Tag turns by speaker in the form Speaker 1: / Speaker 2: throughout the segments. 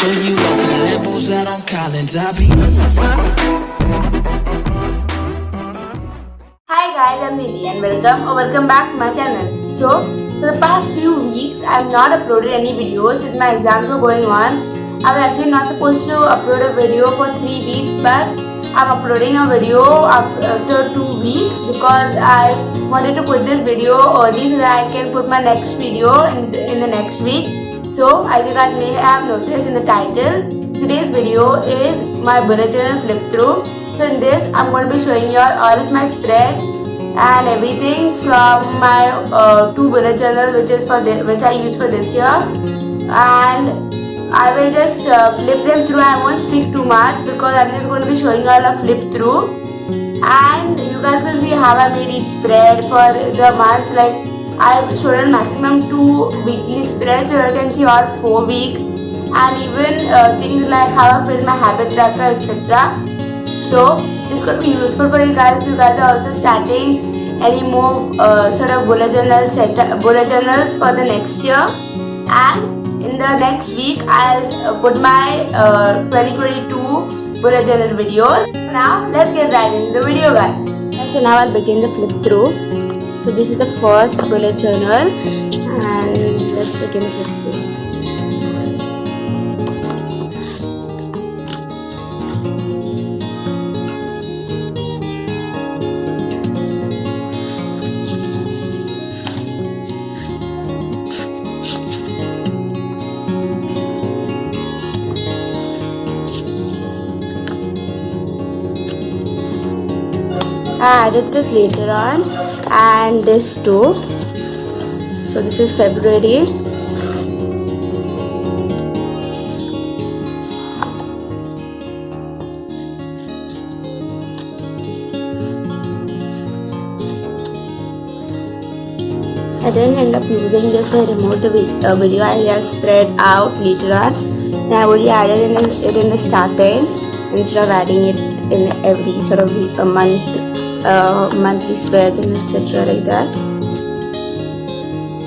Speaker 1: show you off in the Lambos out on Collins. I be.
Speaker 2: Hi guys, I'm Nidhi and welcome back to my channel. So, for the past few weeks, I have not uploaded any videos since my exams were going on. I was actually not supposed to upload a video for 3 weeks, but I'm uploading a video after 2 weeks because I wanted to put this video early so that I can put my next video in the next week. So, as you guys may have noticed in the title, today's video is my bullet journal flip through. So in this, I'm going to be showing you all of my spreads and everything from my 2 bullet journals which I use for this year, and I will just flip them through. I won't speak too much because I'm just going to be showing you all a flip through, and you guys will see how I made each spread for the months. Like I've shown a maximum 2 weekly spreads, so you can see all 4 weeks, and even things like how I fill my habit tracker, etc. So this could be useful for you guys if you guys are also starting any more sort of bullet journals for the next year. And in the next week, I'll put my 2022 bullet journal videos. Now let's get right into the video, guys. So now I'll begin the flip through. So this is the first bullet journal, and let's begin the flip through. I added this later on, and this too. So this is February. I didn't end up using this, so I removed the video. I just spread out later on, and I only added it in the starting instead of adding it in every sort of week, a month. Monthly spreads and etc. like that.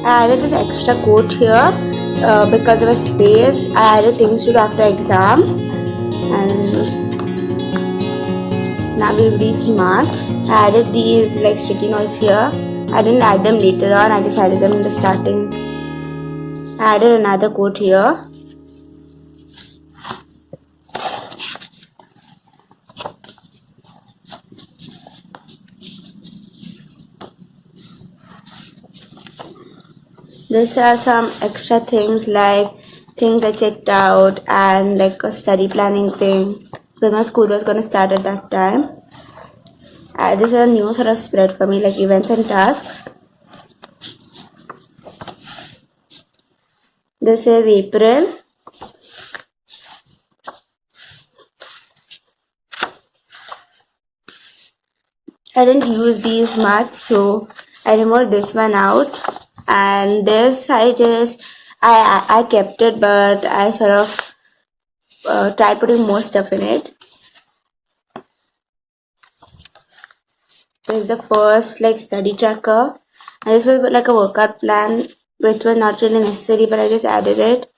Speaker 2: I added this extra quote here because there was space. I added things to do after exams, and now we've reached March. I added these like sticky notes here. I didn't add them later on, I just added them in the starting. I added another quote here. These are some extra things like things I checked out and like a study planning thing because my school was going to start at that time. This is a new sort of spread for me, like events and tasks. This is April. I didn't use these much, so I removed this one out. And this I kept it, but I sort of tried putting more stuff in it. This is the first like study tracker, and this was like a workout plan which was not really necessary, but I just added it.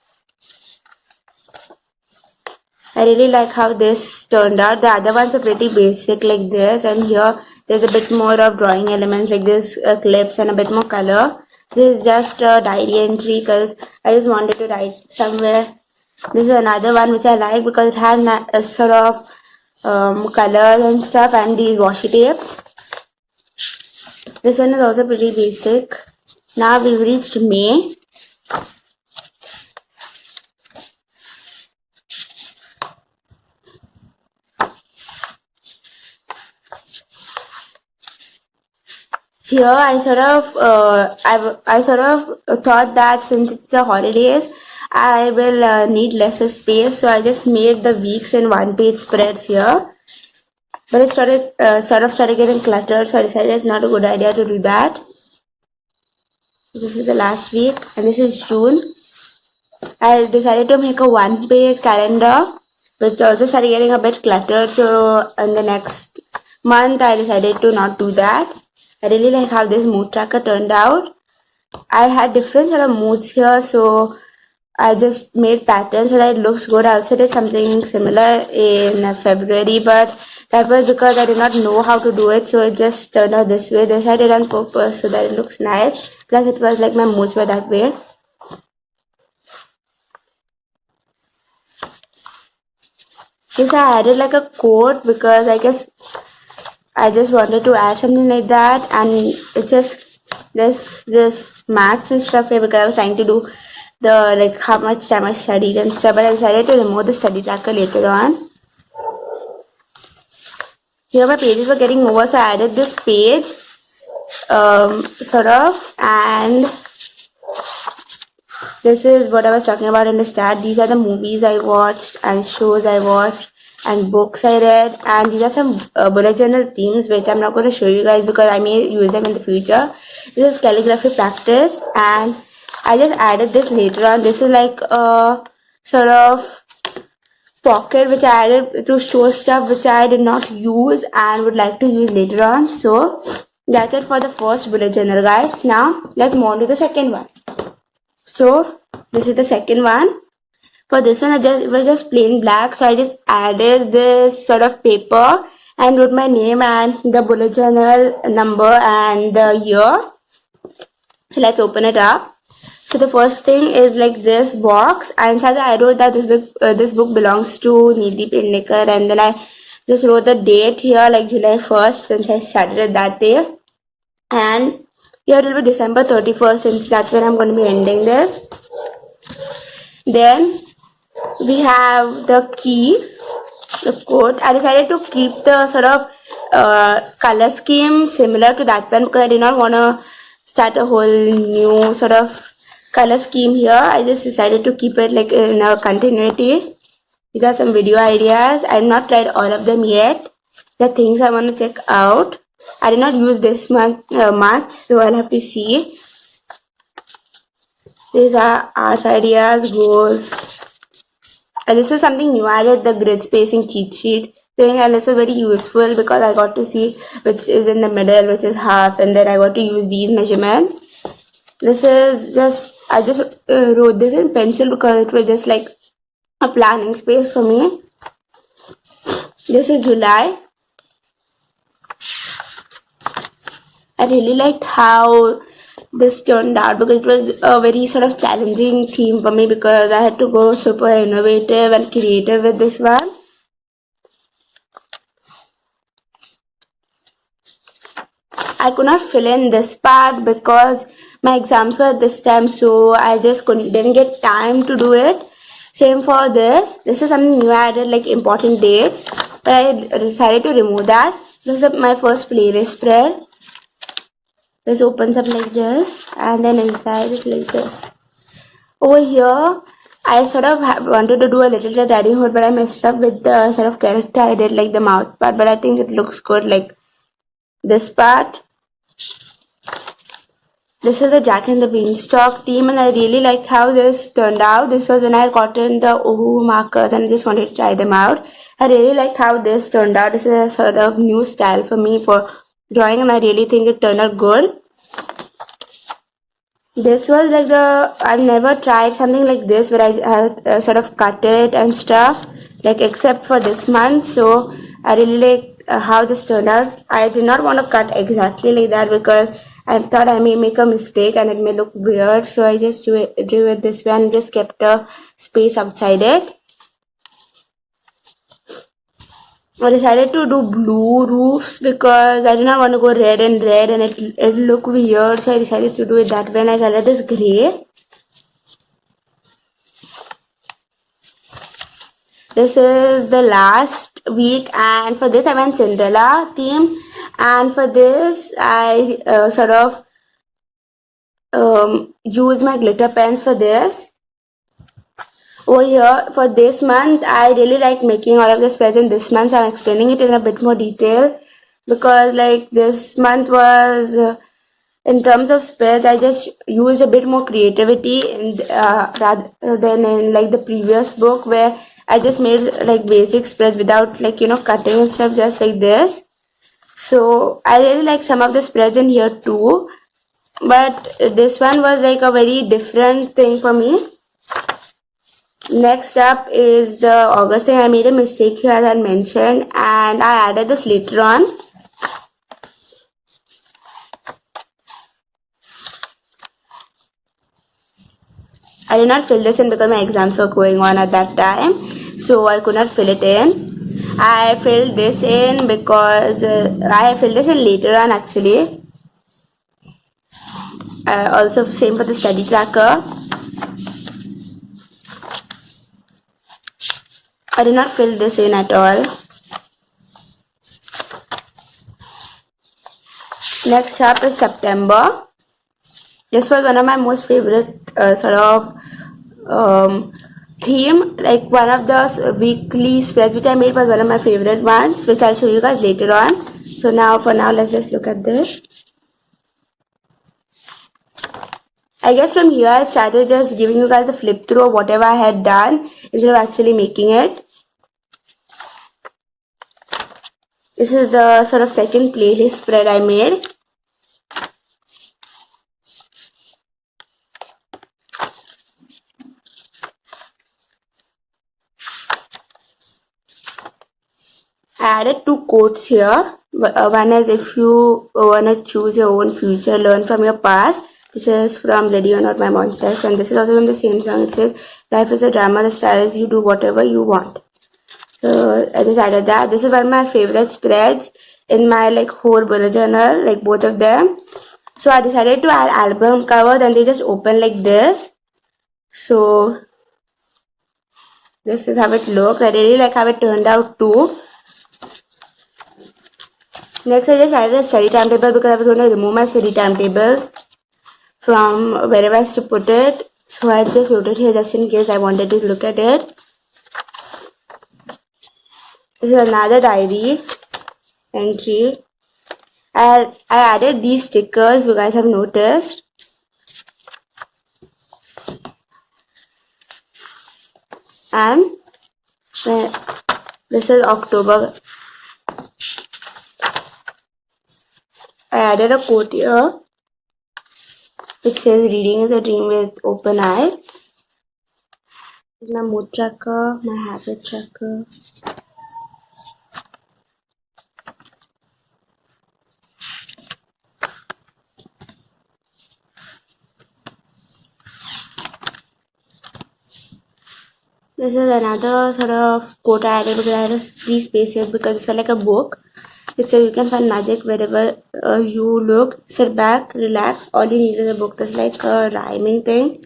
Speaker 2: I really like how this turned out. The other ones are pretty basic like this, and here there's a bit more of drawing elements like this, clips and a bit more color. This is just a diary entry because I just wanted to write somewhere. This is another one which I like because it has a sort of colors and stuff, and these washi tapes. This one is also pretty basic. Now we've reached May. Here I sort of thought that since it's the holidays, I will need lesser space, so I just made the weeks in 1-page spreads here. But it started getting cluttered, so I decided it's not a good idea to do that. This is the last week, and this is June. I decided to make a 1-page calendar, which also started getting a bit cluttered. So in the next month, I decided to not do that. I really like how this mood tracker turned out. I had different sort of moods here, so I just made patterns so that it looks good. I also did something similar in February, but that was because I did not know how to do it, so it just turned out this way. This I did on purpose so that it looks nice. Plus, it was like my moods were that way. Yes, I added like a quote because I guess I just wanted to add something like that, and it's just this maths and stuff here because I was trying to do the like how much time I studied and stuff, but I decided to remove the study tracker later on. Here my pages were getting over, so I added this page sort of, and this is what I was talking about in the start. These are the movies I watched and shows I watched and books I read, and these are some bullet journal themes which I'm not going to show you guys because I may use them in the future. This is calligraphy practice, and I just added this later on. This is like a sort of pocket which I added to store stuff which I did not use and would like to use later on. So that's it for the first bullet journal, guys. Now let's move on to the second one. So this is the second one. For this one, it was just plain black, so I just added this sort of paper and wrote my name and the bullet journal number and the year. So let's open it up. So the first thing is like this box, and inside I wrote that this book belongs to Neeti Pendekar, and then I just wrote the date here like July 1st since I started it that day, and here it will be December 31st since that's when I'm going to be ending this. Then we have the key, the code. I decided to keep the sort of color scheme similar to that one because I did not want to start a whole new sort of color scheme here. I just decided to keep it like in a continuity. These are some video ideas. I have not tried all of them yet. The things I want to check out. I did not use this much, so I'll have to see. These are art ideas, goals. And this is something new. I added the grid spacing cheat sheet thing, and this was very useful because I got to see which is in the middle, which is half, and then I got to use these measurements. This is just, I just wrote this in pencil because it was just like a planning space for me. This is July. I really liked how this turned out because it was a very sort of challenging theme for me because I had to go super innovative and creative with this one. I could not fill in this part because my exams were this time, so I just didn't get time to do it. Same for this. This is something new I added, like important dates, but I decided to remove that. This is my first playlist spread. This opens up like this, and then inside it's like this. Over here, I sort of wanted to do a little Red Riding Hood, but I messed up with the sort of character I did, like the mouth part, but I think it looks good, like this part. This is a Jack and the Beanstalk theme, and I really liked how this turned out. This was when I had gotten the Ohu markers and I just wanted to try them out. I really liked how this turned out. This is a sort of new style for me for drawing, and I really think it turned out good. This was like I've never tried something like this where I sort of cut it and stuff, like except for this month. So I really like how this turned out. I did not want to cut exactly like that because I thought I may make a mistake and it may look weird. So I just drew it this way and just kept a space outside it. I decided to do blue roofs because I did not want to go red and it looked weird, so I decided to do it that way, and I colored this grey. This is the last week, and for this I went Cinderella theme, and for this I sort of use my glitter pens for this. Over here, for this month, I really like making all of the spreads in this month, so I'm explaining it in a bit more detail because like this month was, in terms of spreads, I just used a bit more creativity rather than in like the previous book where I just made like basic spreads without like, cutting and stuff, just like this. So I really like some of the spreads in here too, but this one was like a very different thing for me. Next up is the August thing. I made a mistake here, as I mentioned, and I added this later on. I did not fill this in because my exams were going on at that time, so I could not fill it in. I filled this in because I filled this in later on actually. Also same for the study tracker. I did not fill this in at all. Next up is September. This was one of my most favorite theme. Like one of the weekly spreads which I made was one of my favorite ones, which I'll show you guys later on. So now, for now, let's just look at this. I guess from here I started just giving you guys a flip through of whatever I had done instead of actually making it. This is the sort of second playlist spread I made. I added two quotes here. One is, if you want to choose your own future, learn from your past. This is from Ready or Not, My Monsters, and this is also from the same song. It says, life is a drama, the star is you, do whatever you want. So I just added that. This is one of my favorite spreads in my like whole bullet journal, like both of them. So I decided to add album cover, then they just open like this. So this is how it looks. I really like how it turned out too. Next, I just added a study timetable because I was going to remove my study timetable from wherever I used to put it. So I just wrote it here just in case I wanted to look at it. This is another diary entry. I added these stickers, you guys have noticed. And this is October. I added a quote here which says, reading is a dream with open eyes. This is my mood tracker, my habit tracker. This is another sort of quote I added because I had a free space here because it's like a book. It says you can find magic wherever you look. Sit back, relax. All you need is a book. That's like a rhyming thing.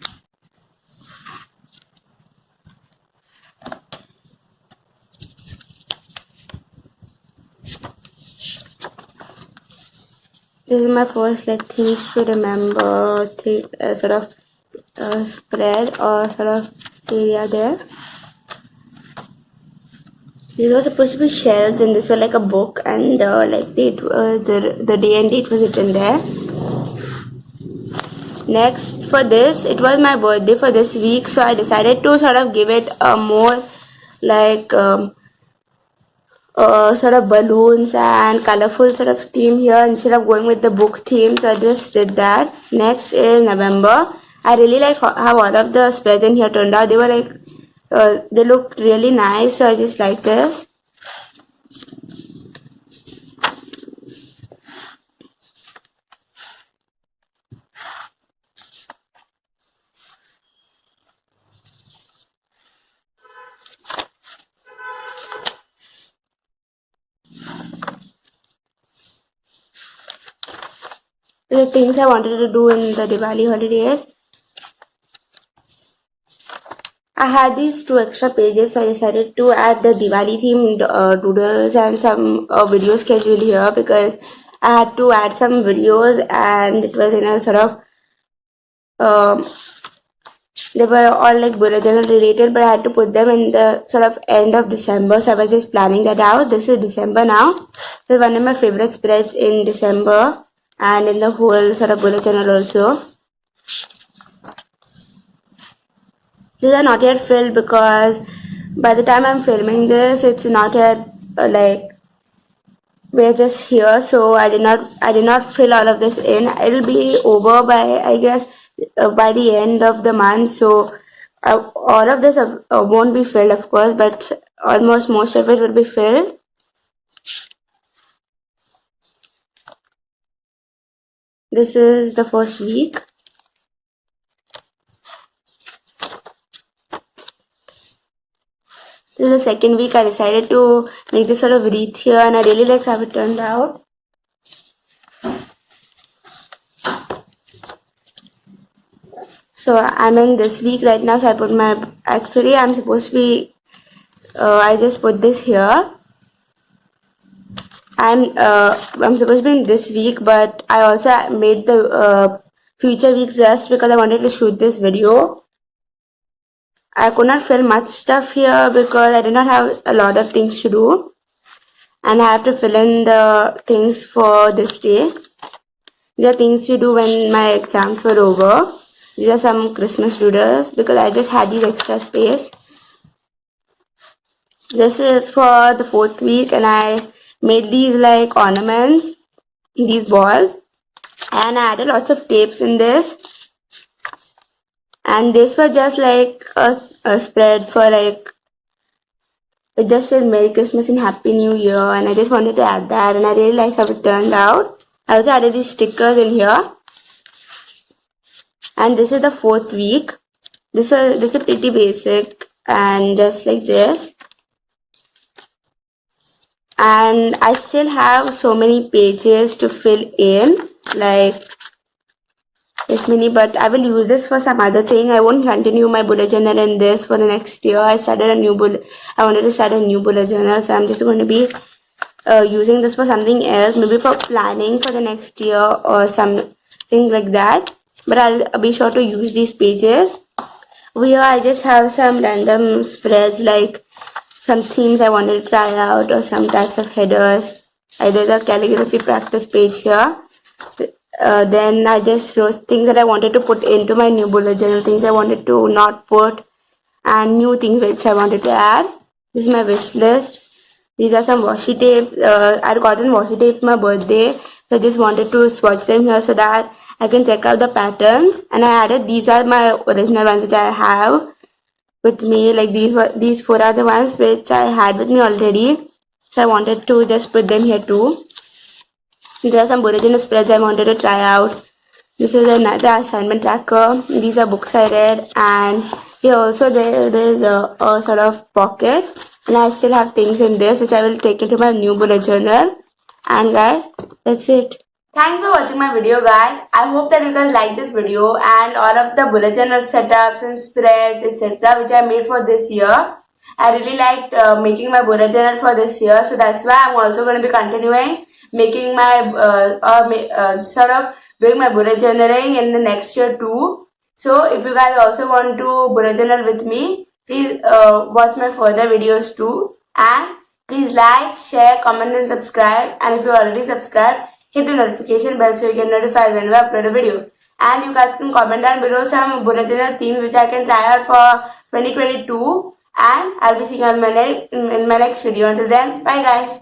Speaker 2: This is my first like things to remember sort of spread or sort of area there. These were supposed to be shelves and this was like a book, and like the day and date was written there. Next, for this, it was my birthday for this week, so I decided to sort of give it a more like sort of balloons and colorful sort of theme here instead of going with the book theme, so I just did that. Next is November. I really like how all of the spreads in here turned out. They were like they looked really nice, so I just like this. The things I wanted to do in the Diwali holidays. I had these two extra pages, so I decided to add the Diwali themed doodles and some video schedule here because I had to add some videos and it was in a sort of they were all like bullet journal related, but I had to put them in the sort of end of December, so I was just planning that out. This is December now. This is one of my favorite spreads in December and in the whole sort of bullet journal also. These are not yet filled because by the time I'm filming this, it's not yet like we're just here, so I did not fill all of this in. It'll be over by, I guess, by the end of the month, so All of this won't be filled, of course, but almost most of it will be filled. This is the first week. This is the second week. I decided to make this sort of wreath here, and I really like how it turned out. So I'm in this week right now, so I put my, actually I'm supposed to be, I just put this here. I'm supposed to be in this week, but I also made the future weeks just because I wanted to shoot this video. I could not film much stuff here because I did not have a lot of things to do, and I have to fill in the things for this day. These are things to do when my exams were over. These are some Christmas doodles because I just had these extra space. This is for the 4th week, and I made these like ornaments, these balls, and I added lots of tapes in this. And this was just like a spread for like, it just says Merry Christmas and Happy New Year, and I just wanted to add that, and I really like how it turned out. I also added these stickers in here. And this is the 4th week. This is pretty basic and just like this. And I still have so many pages to fill in, like this many, but I will use this for some other thing. I won't continue my bullet journal in this for the next year. I wanted to start a new bullet journal, so I'm just going to be using this for something else, maybe for planning for the next year or something like that. But I'll be sure to use these pages. Over here I just have some random spreads, like some themes I wanted to try out or some types of headers. I did a calligraphy practice page here. Then I just wrote things that I wanted to put into my new bullet journal, things I wanted to not put, and new things which I wanted to add. This is my wish list. These are some washi tape. I had gotten washi tape for my birthday, so I just wanted to swatch them here so that I can check out the patterns. And I added, these are my original ones which I have with me, like these 4 are the ones which I had with me already, so I wanted to just put them here too. There are some bullet journal spreads I wanted to try out. This is another assignment tracker. These are books I read, and here also there is a sort of pocket, and I still have things in this which I will take into my new bullet journal. And guys, that's it. Thanks for watching my video, guys. I hope that you guys like this video and all of the bullet journal setups and spreads, etc. which I made for this year. I really liked making my bullet journal for this year, so that's why I'm also going to be continuing making my sort of doing my bullet journaling in the next year too. So if you guys also want to bullet journal with me, please watch my further videos too, and please like, share, comment and subscribe. And if you already subscribed, hit the notification bell so you get notified whenever I upload a video. And you guys can comment down below some bullet journal themes which I can try out for 2022. And I'll be seeing you in my next video. Until then, bye guys.